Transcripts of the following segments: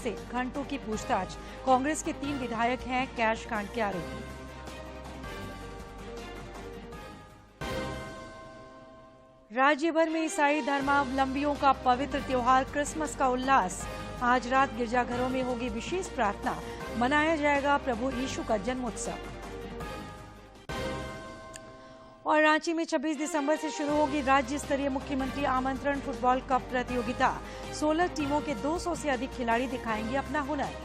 से घंटों की पूछताछ। कांग्रेस के 3 विधायक हैं कैश कांड के आरोपी। राज्य भर में ईसाई धर्मावलंबियों का पवित्र त्योहार क्रिसमस का उल्लास। आज रात गिरजाघरों में होगी विशेष प्रार्थना, मनाया जाएगा प्रभु यीशु का जन्मोत्सव। और रांची में 26 दिसंबर से शुरू होगी राज्य स्तरीय मुख्यमंत्री आमंत्रण फुटबॉल कप प्रतियोगिता। 16 टीमों के 200 से अधिक खिलाड़ी दिखाएंगे अपना हुनर।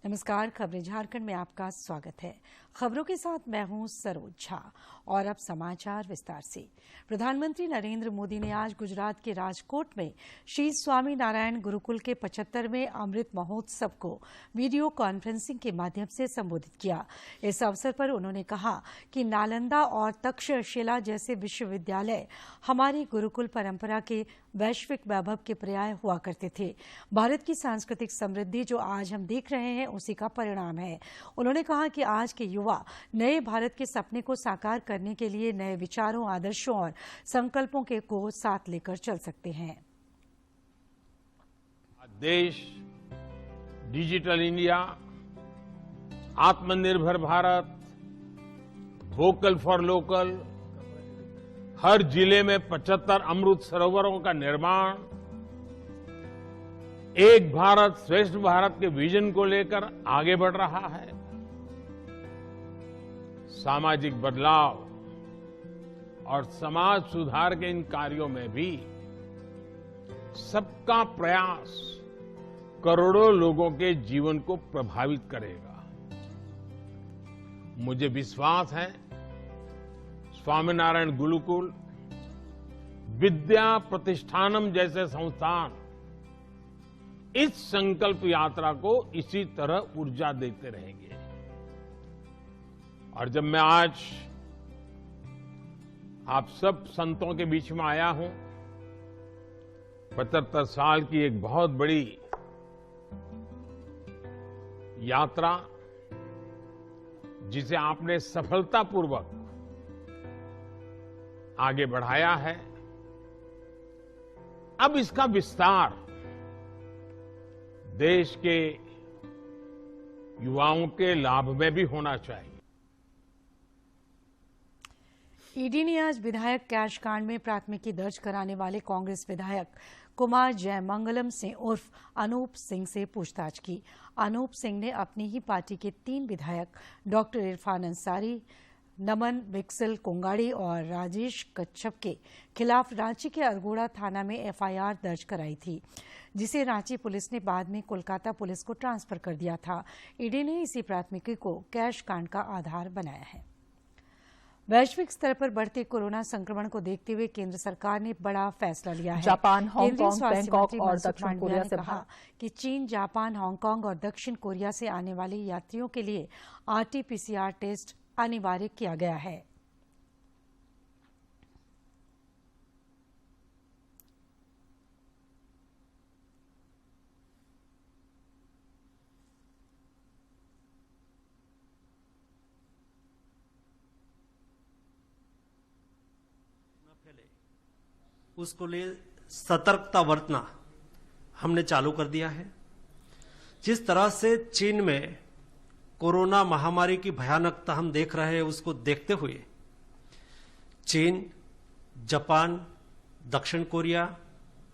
नमस्कार, खबरें झारखंड में आपका स्वागत है। खबरों के साथ मैं हूं सरोज झा और अब समाचार विस्तार से। प्रधानमंत्री नरेंद्र मोदी ने आज गुजरात के राजकोट में श्री स्वामी नारायण गुरुकुल के 75वें अमृत महोत्सव को वीडियो कॉन्फ्रेंसिंग के माध्यम से संबोधित किया। इस अवसर पर उन्होंने कहा कि नालंदा और तक्षशिला जैसे विश्वविद्यालय हमारी गुरुकुल परंपरा के वैश्विक वैभव के पर्याय हुआ करते थे। भारत की सांस्कृतिक समृद्धि जो आज हम देख रहे हैं उसी का परिणाम है। उन्होंने कहा कि आज के युवा नए भारत के सपने को साकार करने के लिए नए विचारों, आदर्शों और संकल्पों को साथ लेकर चल सकते हैं। देश डिजिटल इंडिया, आत्मनिर्भर भारत, वोकल फॉर लोकल, हर जिले में 75 अमृत सरोवरों का निर्माण, एक भारत श्रेष्ठ भारत के विजन को लेकर आगे बढ़ रहा है। सामाजिक बदलाव और समाज सुधार के इन कार्यों में भी सबका प्रयास करोड़ों लोगों के जीवन को प्रभावित करेगा। मुझे विश्वास है स्वामीनारायण गुरुकुल, विद्या प्रतिष्ठानम जैसे संस्थान इस संकल्प यात्रा को इसी तरह ऊर्जा देते रहेंगे। और जब मैं आज आप सब संतों के बीच में आया हूं, 75 साल की एक बहुत बड़ी यात्रा जिसे आपने सफलतापूर्वक आगे बढ़ाया है, अब इसका विस्तार देश के युवाओं के लाभ में भी होना चाहिए। ईडी ने आज विधायक कैश कांड में प्राथमिकी दर्ज कराने वाले कांग्रेस विधायक कुमार जयमंगलम सिंह उर्फ अनूप सिंह से पूछताछ की। अनूप सिंह ने अपनी ही पार्टी के 3 विधायक डॉक्टर इरफान अंसारी, नमन विक्सल कोंगाड़ी और राजेश कच्छप के खिलाफ रांची के अरगोड़ा थाना में एफआईआर दर्ज कराई थी, जिसे रांची पुलिस ने बाद में कोलकाता पुलिस को ट्रांसफर कर दिया था। ईडी ने इसी प्राथमिकी को कैश कांड का आधार बनाया है। वैश्विक स्तर पर बढ़ते कोरोना संक्रमण को देखते हुए केंद्र सरकार ने बड़ा फैसला लिया है। जापान, हांगकांग, बैंकॉक और दक्षिण कोरिया से कहा कि चीन, जापान, हांगकांग और दक्षिण कोरिया से आने वाले यात्रियों के लिए आरटी-पीसीआर टेस्ट अनिवार्य किया गया है। उसको लिए सतर्कता बरतना हमने चालू कर दिया है। जिस तरह से चीन में कोरोना महामारी की भयानकता हम देख रहे हैं, उसको देखते हुए चीन, जापान, दक्षिण कोरिया,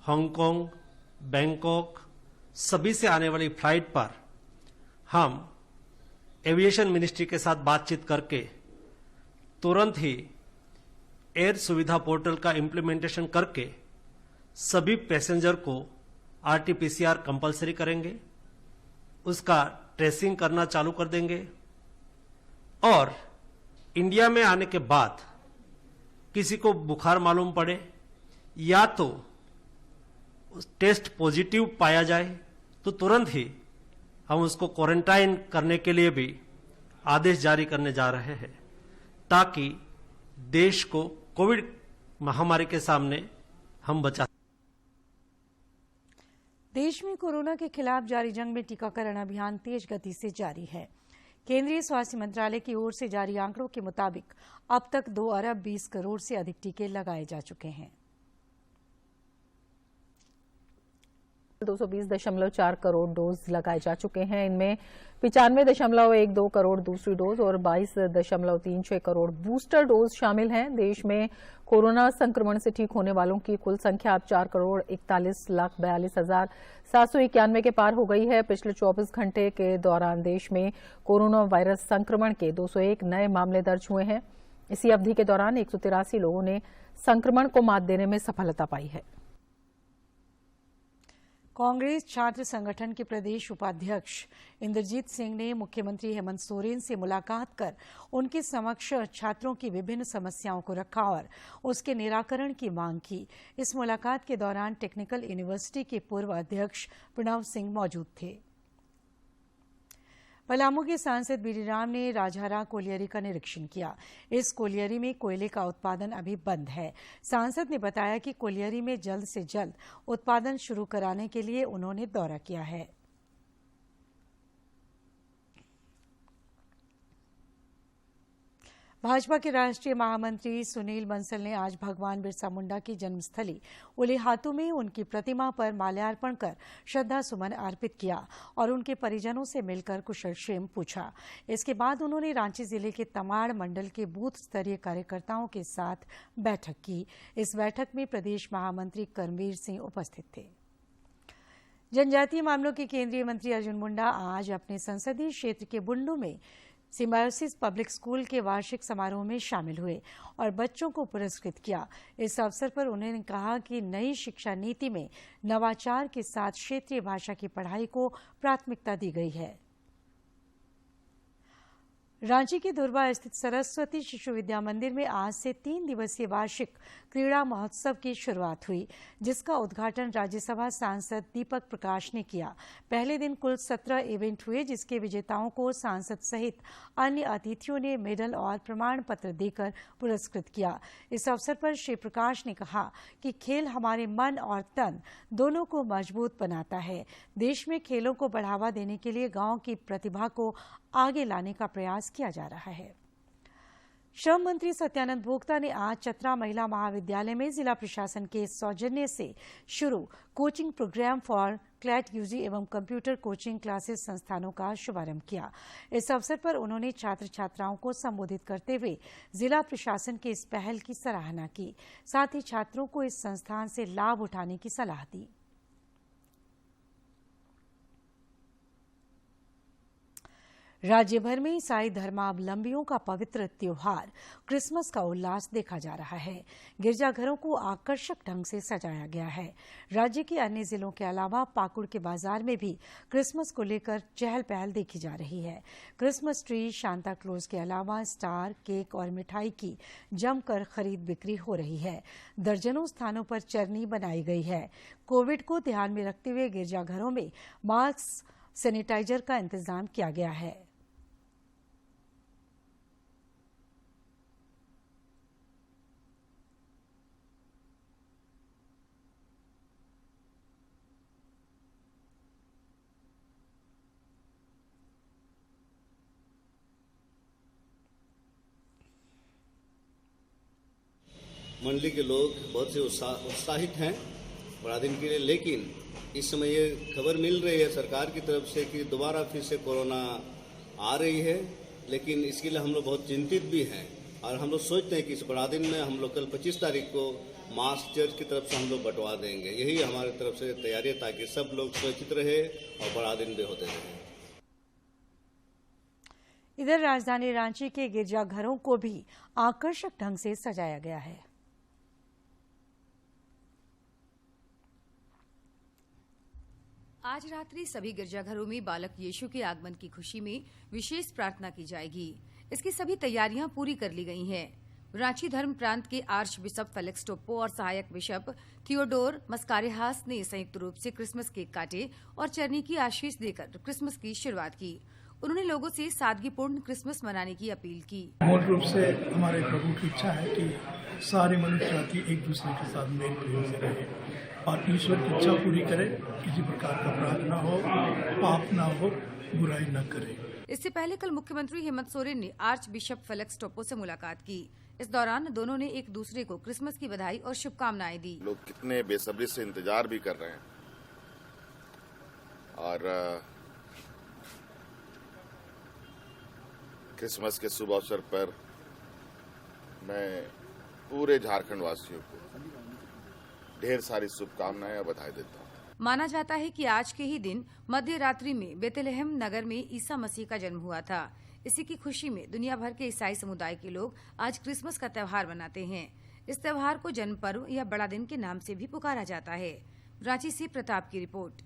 हांगकांग, बैंकॉक सभी से आने वाली फ्लाइट पर हम एविएशन मिनिस्ट्री के साथ बातचीत करके तुरंत ही एयर सुविधा पोर्टल का इंप्लीमेंटेशन करके सभी पैसेंजर को आरटी-पीसीआर कंपलसरी करेंगे, उसका ट्रेसिंग करना चालू कर देंगे और इंडिया में आने के बाद किसी को बुखार मालूम पड़े या तो टेस्ट पॉजिटिव पाया जाए तो तुरंत ही हम उसको क्वारंटाइन करने के लिए भी आदेश जारी करने जा रहे हैं, ताकि देश को कोविड महामारी के सामने हम बचा। देश में कोरोना के खिलाफ जारी जंग में टीकाकरण अभियान तेज गति से जारी है। केंद्रीय स्वास्थ्य मंत्रालय की ओर से जारी आंकड़ों के मुताबिक अब तक 2 अरब 20 करोड़ से अधिक टीके लगाए जा चुके हैं। 220.4 करोड़ डोज लगाए जा चुके हैं। इनमें 95.12 करोड़ दूसरी डोज और 22.36 करोड़ बूस्टर डोज शामिल हैं। देश में कोरोना संक्रमण से ठीक होने वालों की कुल संख्या अब 4,41,42,791 के पार हो गई है। पिछले 24 घंटे के दौरान देश में कोरोना वायरस संक्रमण के 201 नए मामले दर्ज हुए हैं। इसी अवधि के दौरान 183 लोगों ने संक्रमण को मात देने में सफलता पाई है। कांग्रेस छात्र संगठन के प्रदेश उपाध्यक्ष इंद्रजीत सिंह ने मुख्यमंत्री हेमंत सोरेन से मुलाकात कर उनके समक्ष छात्रों की विभिन्न समस्याओं को रखा और उसके निराकरण की मांग की। इस मुलाकात के दौरान टेक्निकल यूनिवर्सिटी के पूर्व अध्यक्ष प्रणव सिंह मौजूद थे। पलामू के सांसद बीडी राम ने राजहरा कोलियरी का निरीक्षण किया। इस कोलियरी में कोयले का उत्पादन अभी बंद है। सांसद ने बताया कि कोलियरी में जल्द से जल्द उत्पादन शुरू कराने के लिए उन्होंने दौरा किया है। भाजपा के राष्ट्रीय महामंत्री सुनील बंसल ने आज भगवान बिरसा मुंडा की जन्मस्थली उलीहातू में उनकी प्रतिमा पर माल्यार्पण कर श्रद्धा सुमन अर्पित किया और उनके परिजनों से मिलकर कुशलक्षेम पूछा। इसके बाद उन्होंने रांची जिले के तमाड़ मंडल के बूथ स्तरीय कार्यकर्ताओं के साथ बैठक की। इस बैठक में प्रदेश महामंत्री कर्मवीर सिंह उपस्थित थे। जनजातीय मामलों के केंद्रीय मंत्री अर्जुन मुंडा आज अपने संसदीय क्षेत्र के बुंडू में सिम्बायोसिस पब्लिक स्कूल के वार्षिक समारोह में शामिल हुए और बच्चों को पुरस्कृत किया। इस अवसर पर उन्होंने कहा कि नई शिक्षा नीति में नवाचार के साथ क्षेत्रीय भाषा की पढ़ाई को प्राथमिकता दी गई है। रांची के दुर्बा स्थित सरस्वती शिशु विद्या मंदिर में आज से 3 दिवसीय वार्षिक क्रीड़ा महोत्सव की शुरुआत हुई, जिसका उद्घाटन राज्यसभा सांसद दीपक प्रकाश ने किया। पहले दिन कुल 17 इवेंट हुए, जिसके विजेताओं को सांसद सहित अन्य अतिथियों ने मेडल और प्रमाण पत्र देकर पुरस्कृत किया। इस अवसर पर श्री प्रकाश ने कहा कि खेल हमारे मन और तन दोनों को मजबूत बनाता है। देश में खेलों को बढ़ावा देने के लिए गांव की प्रतिभा को आगे लाने का प्रयास किया जा रहा है। श्रम मंत्री सत्यानंद भोक्ता ने आज चतरा महिला महाविद्यालय में जिला प्रशासन के सौजन्य से शुरू coaching program for CLAT UG एवं कंप्यूटर कोचिंग क्लासेस संस्थानों का शुभारंभ किया। इस अवसर पर उन्होंने छात्र छात्राओं को संबोधित करते हुए जिला प्रशासन की इस पहल की सराहना की। साथ ही छात्रों को इस संस्थान से लाभ उठाने की सलाह दी। राज्य भर में ईसाई धर्मावलंबियों का पवित्र त्योहार क्रिसमस का उल्लास देखा जा रहा है। गिरजाघरों को आकर्षक ढंग से सजाया गया है। राज्य के अन्य जिलों के अलावा पाकुड़ के बाजार में भी क्रिसमस को लेकर चहल पहल देखी जा रही है। क्रिसमस ट्री, सांता क्लॉज के अलावा स्टार, केक और मिठाई की जमकर खरीद बिक्री हो रही है। दर्जनों स्थानों पर चरनी बनाई गई है। कोविड को ध्यान में रखते हुए गिरजाघरों में मास्क, सैनिटाइजर का इंतजाम किया गया है। मंडली के लोग बहुत से उत्साहित हैं बड़ा दिन के लिए, लेकिन इस समय ये खबर मिल रही है सरकार की तरफ से कि दोबारा फिर से कोरोना आ रही है। लेकिन इसके लिए हम लोग बहुत चिंतित भी हैं और हम लोग सोचते हैं कि इस बड़ा दिन में हम लोग कल 25 तारीख को मास्क चर्च की तरफ से हम लोग बंटवा देंगे। यही हमारी तरफ से तैयारी है ताकि सब लोग सुरक्षित रहे और बड़ा दिन भी होते रहे। इधर राजधानी रांची के गिरजाघरों को भी आकर्षक ढंग से सजाया गया है। आज रात्रि सभी गिरजाघरों में बालक यीशु के आगमन की खुशी में विशेष प्रार्थना की जाएगी। इसकी सभी तैयारियां पूरी कर ली गई हैं। रांची धर्म प्रांत के आर्च बिशप फेलिक्स टोप्पो और सहायक बिशप थियोडोर मस्कारेहास ने संयुक्त रूप से क्रिसमस केक काटे और चरनी की आशीष देकर क्रिसमस की शुरुआत की। उन्होंने लोगों से सादगीपूर्ण क्रिसमस मनाने की अपील की। मूल रूप से हमारे प्रभु की इच्छा है कि सारे मनुष्य जाति एक दूसरे के साथ मेल प्रेम से रहे और ईश्वर की इच्छा पूरी करे, किसी प्रकार का अपराध ना हो, पाप ना हो, बुराई न करे। इससे पहले कल मुख्यमंत्री हेमंत सोरेन ने आर्च बिशप फेलिक्स टोप्पो से मुलाकात की। इस दौरान दोनों ने एक दूसरे को क्रिसमस की बधाई और शुभकामनाएं दी। लोग कितने बेसब्री से इंतजार भी कर रहे हैं और क्रिसमस के शुभ अवसर पर मैं पूरे झारखंड वासियों को ढेर सारी शुभकामनाएं और बधाई देता हूँ। माना जाता है कि आज के ही दिन मध्य रात्रि में बेतलहम नगर में ईसा मसीह का जन्म हुआ था। इसी की खुशी में दुनिया भर के ईसाई समुदाय के लोग आज क्रिसमस का त्योहार मनाते हैं। इस त्योहार को जन्म पर्व या बड़ा दिन के नाम से भी पुकारा जाता है। रांची से प्रताप की रिपोर्ट।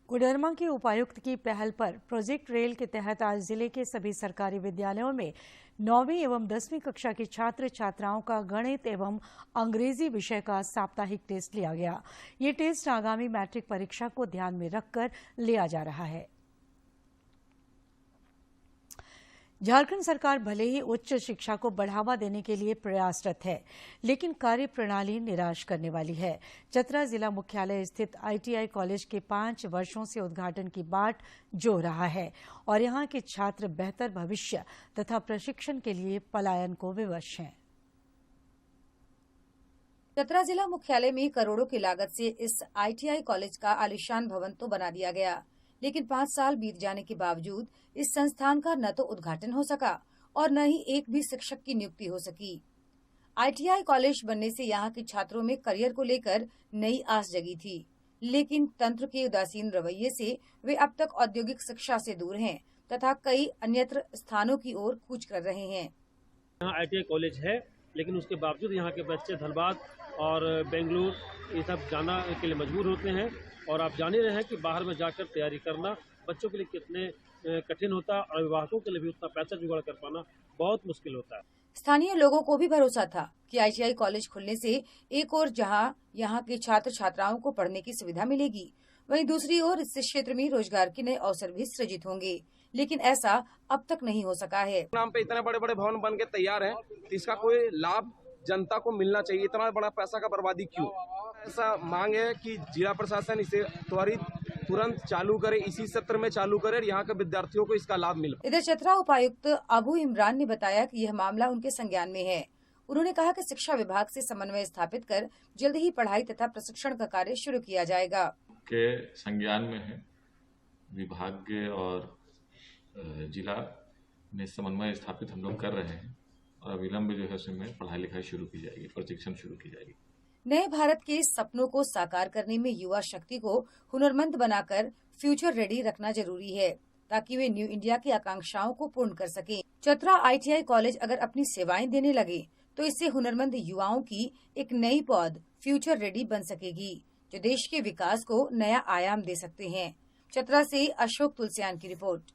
कोडरमा के उपायुक्त की पहल पर प्रोजेक्ट रेल के तहत आज जिले के सभी सरकारी विद्यालयों में 9वीं एवं 10वीं कक्षा के छात्र छात्राओं का गणित एवं अंग्रेजी विषय का साप्ताहिक टेस्ट लिया गया। ये टेस्ट आगामी मैट्रिक परीक्षा को ध्यान में रखकर लिया जा रहा है। झारखंड सरकार भले ही उच्च शिक्षा को बढ़ावा देने के लिए प्रयासरत है, लेकिन कार्य प्रणाली निराश करने वाली है। चतरा जिला मुख्यालय स्थित ITI कॉलेज के 5 वर्षों से उद्घाटन की बाट जो रहा है और यहां के छात्र बेहतर भविष्य तथा प्रशिक्षण के लिए पलायन को विवश हैं। चतरा जिला मुख्यालय में करोड़ों की लागत से इस ITI कॉलेज का आलीशान भवन तो बना दिया गया, लेकिन 5 साल बीत जाने के बावजूद इस संस्थान का न तो उद्घाटन हो सका और न ही एक भी शिक्षक की नियुक्ति हो सकी। ITI कॉलेज बनने से यहाँ के छात्रों में करियर को लेकर नई आस जगी थी, लेकिन तंत्र के उदासीन रवैये से वे अब तक औद्योगिक शिक्षा से दूर हैं तथा कई अन्यत्र स्थानों की ओर कूच कर रहे हैं। यहाँ ITI कॉलेज है, लेकिन उसके बावजूद यहाँ के बच्चे धनबाद और बेंगलुरु ये सब जाना के लिए मजबूर होते हैं। और आप जान ही रहे हैं कि बाहर में जाकर तैयारी करना बच्चों के लिए कितने कठिन होता है और अभिभावकों के लिए भी उतना पैसा जुगाड़ कर पाना बहुत मुश्किल होता है। स्थानीय लोगों को भी भरोसा था कि ITI कॉलेज खुलने से एक ओर जहां यहाँ के छात्र छात्राओं को पढ़ने की सुविधा मिलेगी, वहीं दूसरी ओर इस क्षेत्र में रोजगार के नए अवसर भी सृजित होंगे, लेकिन ऐसा अब तक नहीं हो सका है। नाम पे इतने बड़े बड़े भवन बन के तैयार हैं, इसका कोई लाभ जनता को मिलना चाहिए। इतना बड़ा पैसा का बर्बादी क्यों? ऐसा मांग है कि जिला प्रशासन इसे तुरंत चालू करे, इसी सत्र में चालू करे और यहाँ के विद्यार्थियों को इसका लाभ मिले। इधर चतरा उपायुक्त अबू इमरान ने बताया कि यह मामला उनके संज्ञान में है। उन्होंने कहा कि शिक्षा विभाग से समन्वय स्थापित कर जल्द ही पढ़ाई तथा प्रशिक्षण का कार्य शुरू किया जाएगा। के संज्ञान में है, विभाग और जिला में समन्वय स्थापित हम लोग कर रहे हैं और विलंब जो है उसमें पढ़ाई लिखाई शुरू की जाएगी, प्रशिक्षण शुरू की जाएगी। नए भारत के सपनों को साकार करने में युवा शक्ति को हुनरमंद बनाकर फ्यूचर रेडी रखना जरूरी है, ताकि वे न्यू इंडिया की आकांक्षाओं को पूर्ण कर सकें। चतरा ITI कॉलेज अगर अपनी सेवाएं देने लगे तो इससे हुनरमंद युवाओं की एक नई पौध फ्यूचर रेडी बन सकेगी, जो देश के विकास को नया आयाम दे सकते हैं। चतरा से अशोक तुलसियान की रिपोर्ट।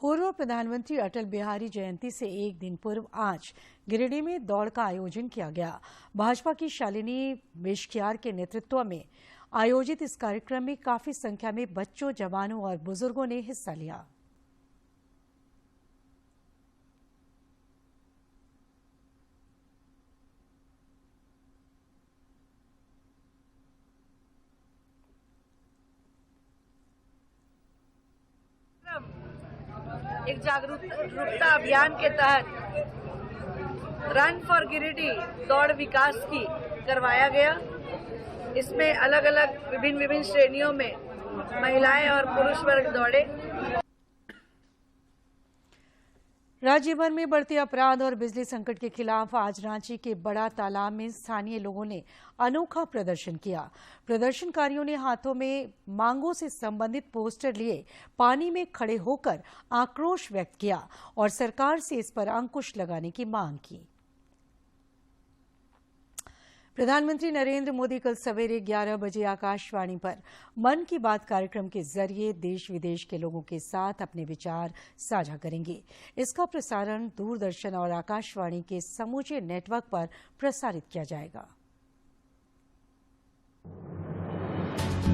पूर्व प्रधानमंत्री अटल बिहारी जयंती से एक दिन पूर्व आज गिरिडीह में दौड़ का आयोजन किया गया। भाजपा की शालिनी बेशकियार के नेतृत्व में आयोजित इस कार्यक्रम में काफी संख्या में बच्चों, जवानों और बुजुर्गों ने हिस्सा लिया। एक जागरूकता अभियान के तहत रन फॉर गिरिडीह दौड़ विकास की करवाया गया। इसमें अलग अलग विभिन्न श्रेणियों में महिलाएं और पुरुष वर्ग दौड़े। राज्य भर में बढ़ते अपराध और बिजली संकट के खिलाफ आज रांची के बड़ा तालाब में स्थानीय लोगों ने अनोखा प्रदर्शन किया। प्रदर्शनकारियों ने हाथों में मांगों से संबंधित पोस्टर लिए पानी में खड़े होकर आक्रोश व्यक्त किया और सरकार से इस पर अंकुश लगाने की मांग की। प्रधानमंत्री नरेंद्र मोदी कल सवेरे 11 बजे आकाशवाणी पर मन की बात कार्यक्रम के जरिए देश विदेश के लोगों के साथ अपने विचार साझा करेंगे। इसका प्रसारण दूरदर्शन और आकाशवाणी के समूचे नेटवर्क पर प्रसारित किया जाएगा।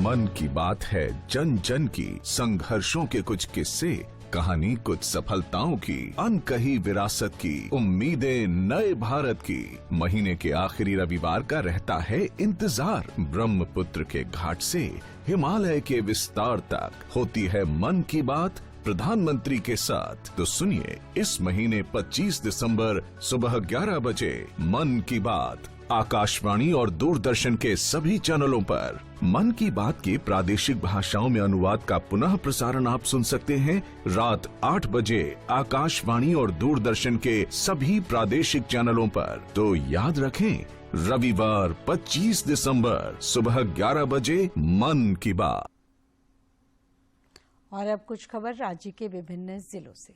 मन की बात है जन जन की, संघर्षों के कुछ किस्से कहानी कुछ सफलताओं की, अनकही विरासत की, उम्मीदें नए भारत की। महीने के आखिरी रविवार का रहता है इंतजार। ब्रह्मपुत्र के घाट से हिमालय के विस्तार तक होती है मन की बात प्रधानमंत्री के साथ। तो सुनिए इस महीने 25 दिसंबर सुबह 11 बजे मन की बात आकाशवाणी और दूरदर्शन के सभी चैनलों पर। मन की बात के प्रादेशिक भाषाओं में अनुवाद का पुनः प्रसारण आप सुन सकते हैं रात 8 बजे आकाशवाणी और दूरदर्शन के सभी प्रादेशिक चैनलों पर। तो याद रखें, रविवार 25 दिसंबर सुबह 11 बजे मन की बात। और अब कुछ खबर राज्य के विभिन्न जिलों से।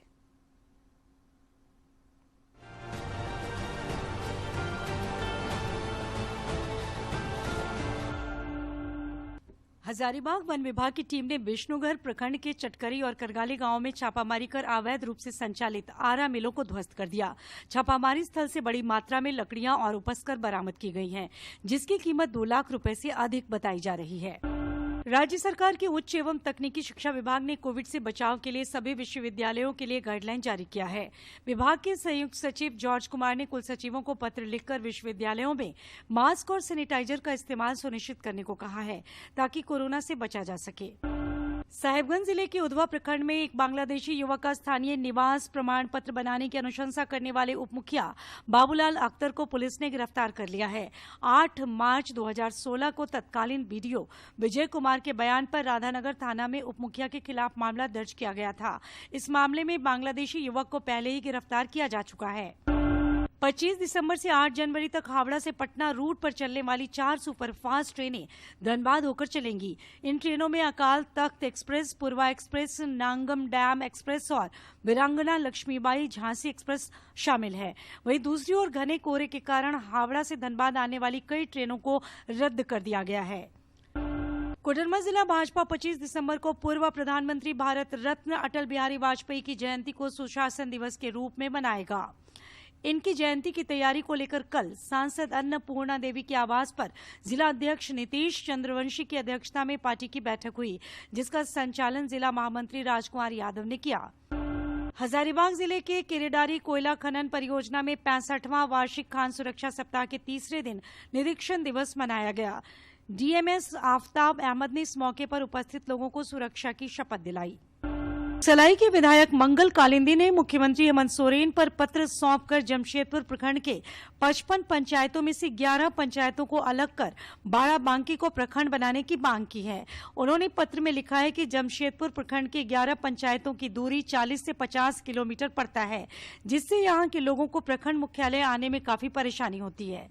हजारीबाग वन विभाग की टीम ने विष्णुगढ़ प्रखंड के चटकरी और करगाली गांव में छापामारी कर अवैध रूप से संचालित आरा मिलों को ध्वस्त कर दिया। छापामारी स्थल से बड़ी मात्रा में लकड़ियां और उपस्कर बरामद की गई हैं, जिसकी कीमत 2 लाख रुपए से अधिक बताई जा रही है। राज्य सरकार के उच्च एवं तकनीकी शिक्षा विभाग ने कोविड से बचाव के लिए सभी विश्वविद्यालयों के लिए गाइडलाइन जारी किया है। विभाग के संयुक्त सचिव जॉर्ज कुमार ने कुल सचिवों को पत्र लिखकर विश्वविद्यालयों में मास्क और सैनिटाइजर का इस्तेमाल सुनिश्चित करने को कहा है, ताकि कोरोना से बचा जा सके। साहिबगंज जिले के उधवा प्रखंड में एक बांग्लादेशी युवक का स्थानीय निवास प्रमाण पत्र बनाने की अनुशंसा करने वाले उप मुखिया बाबूलाल अख्तर को पुलिस ने गिरफ्तार कर लिया है। 8 मार्च 2016 को तत्कालीन बीडीओ विजय कुमार के बयान पर राधानगर थाना में उप मुखिया के खिलाफ मामला दर्ज किया गया था। इस मामले में बांग्लादेशी युवक को पहले ही गिरफ्तार किया जा चुका है। 25 दिसंबर से 8 जनवरी तक हावड़ा से पटना रूट पर चलने वाली 4 सुपरफास्ट ट्रेनें धनबाद होकर चलेंगी। इन ट्रेनों में अकाल तख्त एक्सप्रेस, पूर्वा एक्सप्रेस, नांगम डैम एक्सप्रेस और वीरांगना लक्ष्मीबाई झांसी एक्सप्रेस शामिल है। वहीं दूसरी ओर घने कोहरे के कारण हावड़ा से धनबाद आने वाली कई ट्रेनों को रद्द कर दिया गया है। कोडरमा जिला भाजपा 25 दिसंबर को पूर्व प्रधानमंत्री भारत रत्न अटल बिहारी वाजपेयी की जयंती को सुशासन दिवस के रूप में मनाएगा। इनकी जयंती की तैयारी को लेकर कल सांसद अन्नपूर्णा देवी के आवास पर जिला अध्यक्ष नीतीश चंद्रवंशी की अध्यक्षता में पार्टी की बैठक हुई, जिसका संचालन जिला महामंत्री राजकुमार यादव ने किया। हजारीबाग जिले के केरेडारी कोयला खनन परियोजना में 65वां वार्षिक खान सुरक्षा सप्ताह के तीसरे दिन निरीक्षण दिवस मनाया गया। डीएमएस आफ्ताब अहमद ने इस मौके पर उपस्थित लोगों को सुरक्षा की शपथ दिलाई। सलाई के विधायक मंगल कालिंदी ने मुख्यमंत्री हेमंत सोरेन पर पत्र सौंपकर जमशेदपुर प्रखंड के 55 पंचायतों में से 11 पंचायतों को अलग कर बाराबांकी को प्रखंड बनाने की मांग की है। उन्होंने पत्र में लिखा है कि जमशेदपुर प्रखंड के 11 पंचायतों की दूरी 40 से 50 किलोमीटर पड़ता है, जिससे यहाँ के लोगों को प्रखंड मुख्यालय आने में काफी परेशानी होती है।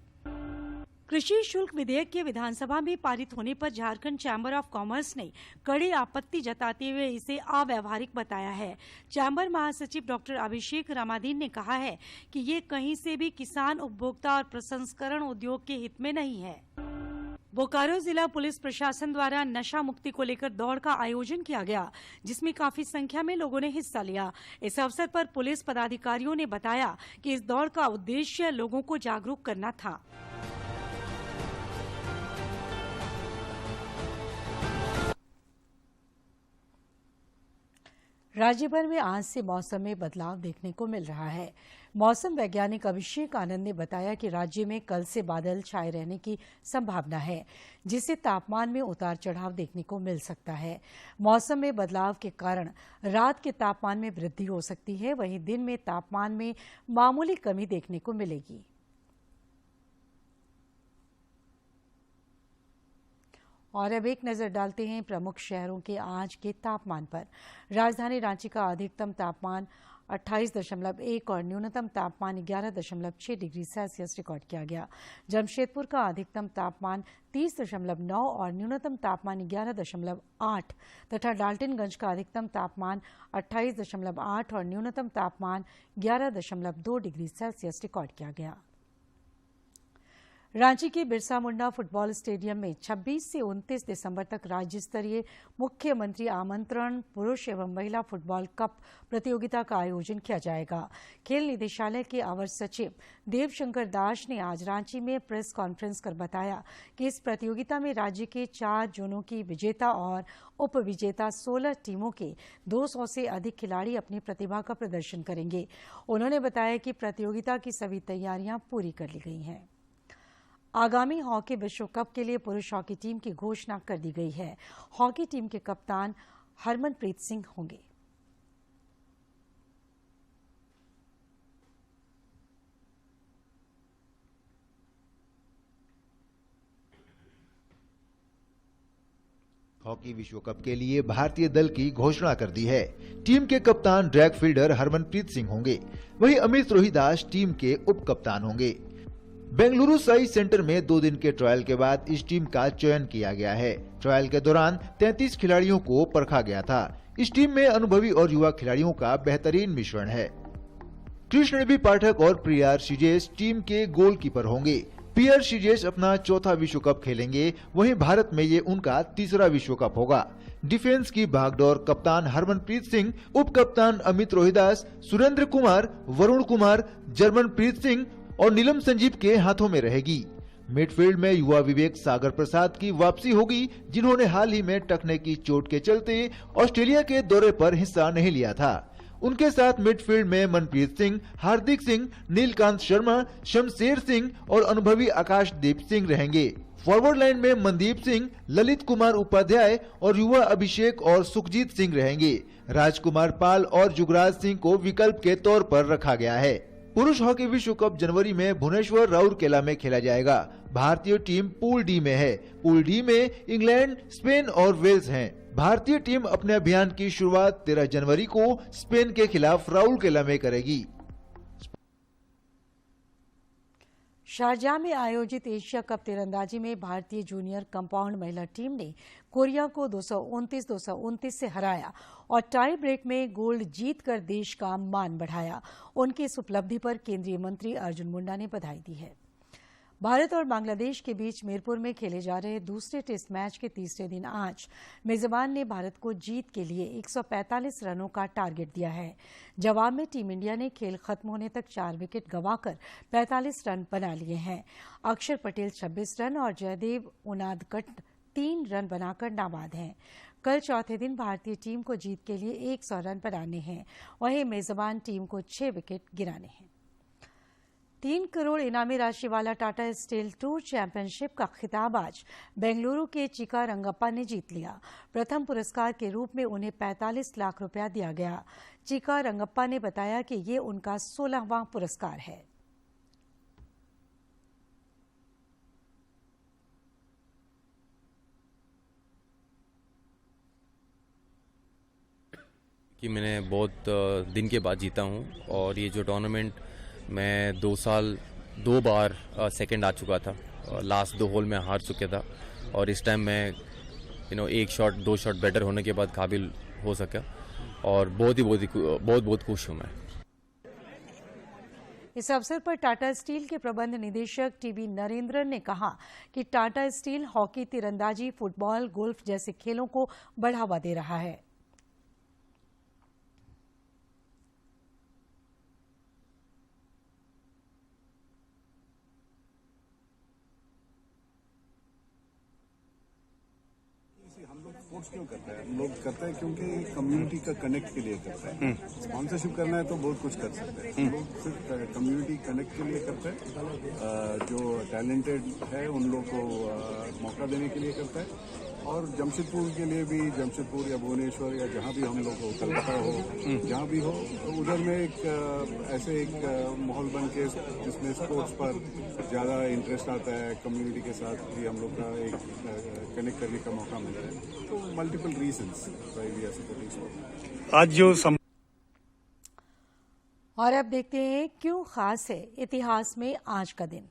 कृषि शुल्क विधेयक के विधानसभा में पारित होने पर झारखंड चैम्बर ऑफ कॉमर्स ने कड़ी आपत्ति जताते हुए इसे अव्यावहारिक बताया है। चैम्बर महासचिव डॉक्टर अभिषेक रामाधीन ने कहा है कि ये कहीं से भी किसान, उपभोक्ता और प्रसंस्करण उद्योग के हित में नहीं है। बोकारो जिला पुलिस प्रशासन द्वारा नशा मुक्ति को लेकर दौड़ का आयोजन किया गया, जिसमें काफी संख्या में लोगों ने हिस्सा लिया। इस अवसर पर पुलिस पदाधिकारियों ने बताया कि इस दौड़ का उद्देश्य लोगों को जागरूक करना था। राज्य भर में आज से मौसम में बदलाव देखने को मिल रहा है। मौसम वैज्ञानिक अभिषेक आनंद ने बताया कि राज्य में कल से बादल छाए रहने की संभावना है, जिससे तापमान में उतार चढ़ाव देखने को मिल सकता है। मौसम में बदलाव के कारण रात के तापमान में वृद्धि हो सकती है, वहीं दिन में तापमान में मामूली कमी देखने को मिलेगी। और अब एक नजर डालते हैं प्रमुख शहरों के आज के तापमान पर। राजधानी रांची का अधिकतम तापमान 28.1 और न्यूनतम तापमान 11.6 डिग्री सेल्सियस रिकॉर्ड किया गया। जमशेदपुर का अधिकतम तापमान 30.9 और न्यूनतम तापमान 11.8 तथा डाल्टनगंज का अधिकतम तापमान 28.8 और न्यूनतम तापमान 11.2 डिग्री सेल्सियस रिकॉर्ड किया गया। रांची के बिरसा मुंडा फुटबॉल स्टेडियम में 26 से 29 दिसंबर तक राज्य स्तरीय मुख्यमंत्री आमंत्रण पुरुष एवं महिला फुटबॉल कप प्रतियोगिता का आयोजन किया जाएगा। खेल निदेशालय के अवर सचिव देवशंकर दास ने आज रांची में प्रेस कॉन्फ्रेंस कर बताया कि इस प्रतियोगिता में राज्य के 4 जोनों की विजेता और उप विजेता 16 टीमों के 200 से अधिक खिलाड़ी अपनी प्रतिभा का प्रदर्शन करेंगे। उन्होंने बताया कि प्रतियोगिता की सभी तैयारियां पूरी कर ली गई हैं। आगामी हॉकी विश्व कप के लिए पुरुष हॉकी टीम की घोषणा कर दी गई है। हॉकी टीम के कप्तान हरमनप्रीत सिंह होंगे। हॉकी विश्व कप के लिए भारतीय दल की घोषणा कर दी है। टीम के कप्तान ड्रैग फील्डर हरमनप्रीत सिंह होंगे। वहीं अमित रोहिदास टीम के उप कप्तान होंगे। बेंगलुरु साई सेंटर में 2 दिन के ट्रायल के बाद इस टीम का चयन किया गया है। ट्रायल के दौरान 33 खिलाड़ियों को परखा गया था। इस टीम में अनुभवी और युवा खिलाड़ियों का बेहतरीन मिश्रण है। कृष्ण बी पाठक और प्रियार शिजेश टीम के गोलकीपर होंगे। पियर शिजेश अपना 4था विश्व कप खेलेंगे। वहीं भारत में ये उनका 3रा विश्व कप होगा। डिफेंस की भागदौड़ कप्तान हरमनप्रीत सिंह, उप कप्तान अमित रोहिदास, सुरेंद्र कुमार, वरुण कुमार, जर्मनप्रीत सिंह और नीलम संजीव के हाथों में रहेगी। मिडफील्ड में युवा विवेक सागर प्रसाद की वापसी होगी, जिन्होंने हाल ही में टखने की चोट के चलते ऑस्ट्रेलिया के दौरे पर हिस्सा नहीं लिया था। उनके साथ मिडफील्ड में मनप्रीत सिंह, हार्दिक सिंह, नीलकांत शर्मा, शमशेर सिंह और अनुभवी आकाशदीप सिंह रहेंगे। फॉरवर्ड लाइन में मनदीप सिंह, ललित कुमार उपाध्याय और युवा अभिषेक और सुखजीत सिंह रहेंगे। राजकुमार पाल और युगराज सिंह को विकल्प के तौर पर रखा गया है। पुरुष हॉकी विश्व कप जनवरी में भुवनेश्वर राउरकेला में खेला जाएगा। भारतीय टीम पूल डी में है। पूल डी में इंग्लैंड, स्पेन और वेल्स हैं। भारतीय टीम अपने अभियान की शुरुआत 13 जनवरी को स्पेन के खिलाफ राउरकेला में करेगी। शारजाह में आयोजित एशिया कप तीरंदाजी में भारतीय जूनियर कंपाउंड महिला टीम ने कोरिया को 229 से हराया और टाई ब्रेक में गोल्ड जीतकर देश का मान बढ़ाया। उनकी इस उपलब्धि पर केंद्रीय मंत्री अर्जुन मुंडा ने बधाई दी है। भारत और बांग्लादेश के बीच मीरपुर में खेले जा रहे दूसरे टेस्ट मैच के तीसरे दिन आज मेजबान ने भारत को जीत के लिए 145 रनों का टारगेट दिया है। जवाब में टीम इंडिया ने खेल खत्म होने तक 4 विकेट गंवाकर 45 रन बना लिए हैं। अक्षर पटेल 26 रन और जयदेव उनादकट 3 रन बनाकर नाबाद हैं। कल चौथे दिन भारतीय टीम को जीत के लिए 100 रन बनाने हैं। वहीं मेजबान टीम को 6 विकेट गिराने हैं। 3 करोड़ इनामी राशि वाला टाटा स्टील टूर चैंपियनशिप का खिताब आज बेंगलुरु के चिका रंगप्पा ने जीत लिया। प्रथम पुरस्कार के रूप में उन्हें 45 लाख रुपया दिया गया। चिका रंगप्पा ने बताया कि ये उनका 16वां पुरस्कार है। कि मैंने बहुत दिन के बाद जीता हूँ और ये जो टूर्नामेंट मैं 2 साल 2 बार सेकंड आ चुका था। लास्ट 2 होल में हार चुका था और इस टाइम मैं 1 शॉट 2 शॉट बेटर होने के बाद काबिल हो सका और बहुत खुश हूँ मैं। इस अवसर पर टाटा स्टील के प्रबंध निदेशक टीबी नरेंद्रन ने कहा कि टाटा स्टील हॉकी, तीरंदाजी, फुटबॉल, गोल्फ जैसे खेलों को बढ़ावा दे रहा है। स्पोर्ट्स क्यों करते हैं? हम लोग करते हैं क्योंकि कम्युनिटी का कनेक्ट के लिए करते हैं। स्पॉन्सरशिप करना है तो बहुत कुछ कर सकते हैं। लोग सिर्फ कम्युनिटी कनेक्ट के लिए करते हैं। जो टैलेंटेड है उन लोग को मौका देने के लिए करते हैं। और जमशेदपुर के लिए भी, जमशेदपुर या भुवनेश्वर या जहाँ भी हम लोग को, कलकत्ता हो, जहाँ भी हो, तो उधर में एक माहौल बन के जिसमें स्पोर्ट्स पर ज़्यादा इंटरेस्ट आता है, कम्युनिटी के साथ भी हम लोग का एक कनेक्ट करने का मौका मिलता है। तो multiple reasons why we are supporting sports. आज जो और अब देखते हैं क्यों खास है इतिहास में आज का दिन।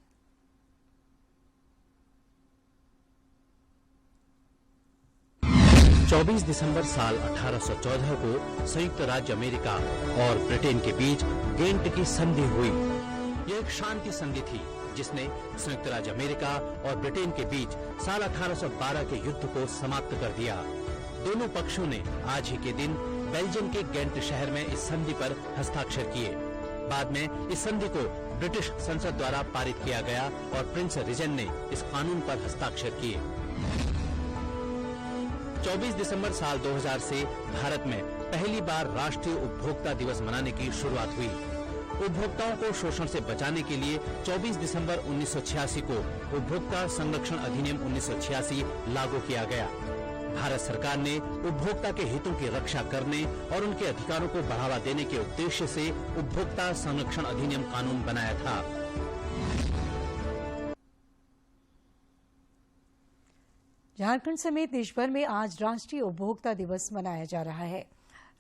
24 दिसंबर साल 1814 को संयुक्त राज्य अमेरिका और ब्रिटेन के बीच गेंट की संधि हुई। यह एक शांति संधि थी जिसने संयुक्त राज्य अमेरिका और ब्रिटेन के बीच साल 1812 के युद्ध को समाप्त कर दिया। दोनों पक्षों ने आज ही के दिन बेल्जियम के गेंट शहर में इस संधि पर हस्ताक्षर किए। बाद में इस संधि को ब्रिटिश संसद द्वारा पारित किया गया और प्रिंस रिजन ने इस कानून पर हस्ताक्षर किए। 24 दिसंबर साल 2000 से भारत में पहली बार राष्ट्रीय उपभोक्ता दिवस मनाने की शुरुआत हुई। उपभोक्ताओं को शोषण से बचाने के लिए 24 दिसंबर 1986 को उपभोक्ता संरक्षण अधिनियम 1986 लागू किया गया। भारत सरकार ने उपभोक्ता के हितों की रक्षा करने और उनके अधिकारों को बढ़ावा देने के उद्देश्य से उपभोक्ता संरक्षण अधिनियम कानून बनाया था। झारखंड समेत देश भर में आज राष्ट्रीय उपभोक्ता दिवस मनाया जा रहा है।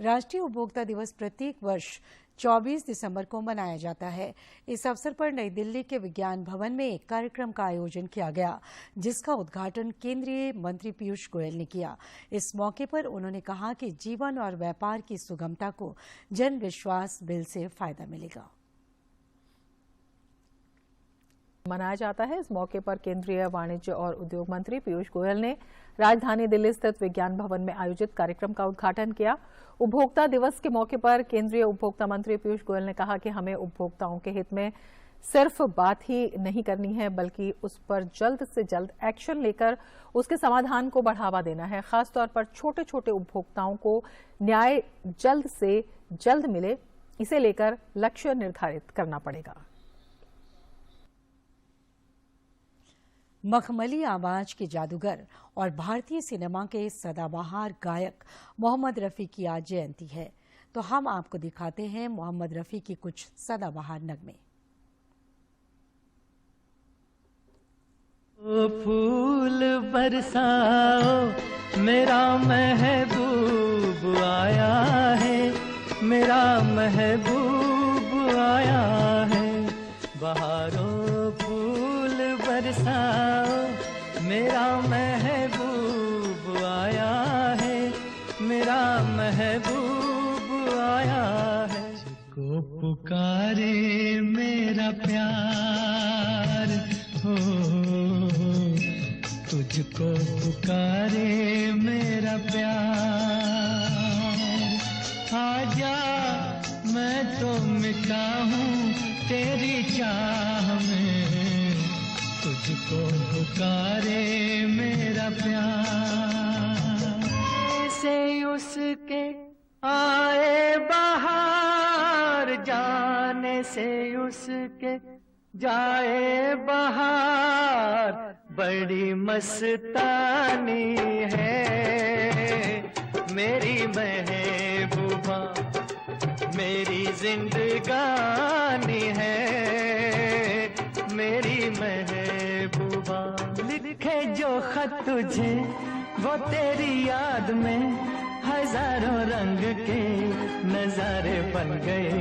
राष्ट्रीय उपभोक्ता दिवस प्रत्येक वर्ष 24 दिसंबर को मनाया जाता है। इस अवसर पर नई दिल्ली के विज्ञान भवन में एक कार्यक्रम का आयोजन किया गया, जिसका उद्घाटन केंद्रीय मंत्री पीयूष गोयल ने किया। इस मौके पर उन्होंने कहा कि जीवन और व्यापार की सुगमता को जन विश्वास बिल से फायदा मिलेगा। मनाया जाता है। इस मौके पर केंद्रीय वाणिज्य और उद्योग मंत्री पीयूष गोयल ने राजधानी दिल्ली स्थित विज्ञान भवन में आयोजित कार्यक्रम का उद्घाटन किया। उपभोक्ता दिवस के मौके पर केंद्रीय उपभोक्ता मंत्री पीयूष गोयल ने कहा कि हमें उपभोक्ताओं के हित में सिर्फ बात ही नहीं करनी है, बल्कि उस पर जल्द से जल्द एक्शन लेकर उसके समाधान को बढ़ावा देना है। खासतौर पर छोटे छोटे उपभोक्ताओं को न्याय जल्द से जल्द मिले, इसे लेकर लक्ष्य निर्धारित करना पड़ेगा। मखमली आवाज के जादूगर और भारतीय सिनेमा के सदाबहार गायक मोहम्मद रफी की आज जयंती है, तो हम आपको दिखाते हैं मोहम्मद रफी की कुछ सदाबहार नगमे। ओ फूल बरसाओ मेरा महबूब आया है, मेरा महबूब आया है। बहारों फूल बरसाओ मेरा महबूब आया है, मेरा महबूब आया है। को पुकारे मेरा प्यार हो, तुझको पुकारे मेरा प्यार। आजा मैं तो मिटा हूँ तेरी चाह में, तुझको पुकारे मेरा प्यार। से उसके आए बहार, जाने से उसके जाए बहार। बड़ी मस्तानी है मेरी महबूबा, मेरी जिंदगानी है मेरी महबूबा। लिखे जो खत तुझे वो तेरी याद में, हजारों रंग के नजारे बन गए।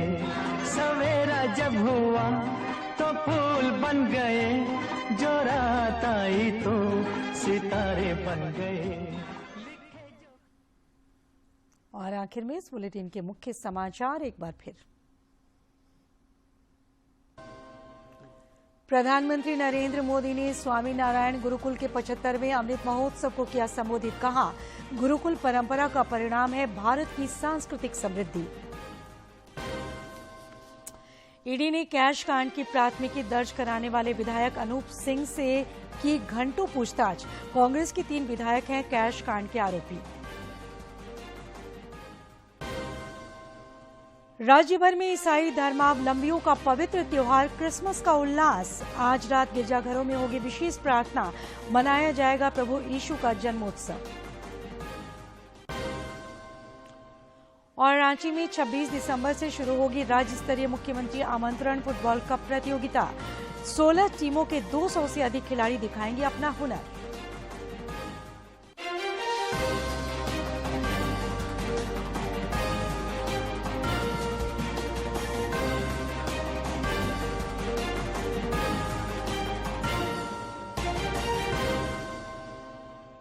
सवेरा जब हुआ तो फूल बन गए, जो रात आई तो सितारे बन गए। और आखिर में इस बुलेटिन के मुख्य समाचार एक बार फिर। प्रधानमंत्री नरेंद्र मोदी ने स्वामीनारायण गुरुकुल के 75वें अमृत महोत्सव को किया संबोधित। कहा, गुरुकुल परंपरा का परिणाम है भारत की सांस्कृतिक समृद्धि। ईडी ने कैश कांड की प्राथमिकी दर्ज कराने वाले विधायक अनूप सिंह से की घंटों पूछताछ। कांग्रेस के 3 विधायक हैं कैश कांड के आरोपी। राज्य भर में ईसाई धर्मावलंबियों का पवित्र त्योहार क्रिसमस का उल्लास। आज रात गिरजाघरों में होगी विशेष प्रार्थना, मनाया जाएगा प्रभु यीशु का जन्मोत्सव। और रांची में 26 दिसंबर से शुरू होगी राज्य स्तरीय मुख्यमंत्री आमंत्रण फुटबॉल कप प्रतियोगिता। 16 टीमों के 200 से अधिक खिलाड़ी दिखाएंगे अपना हुनर।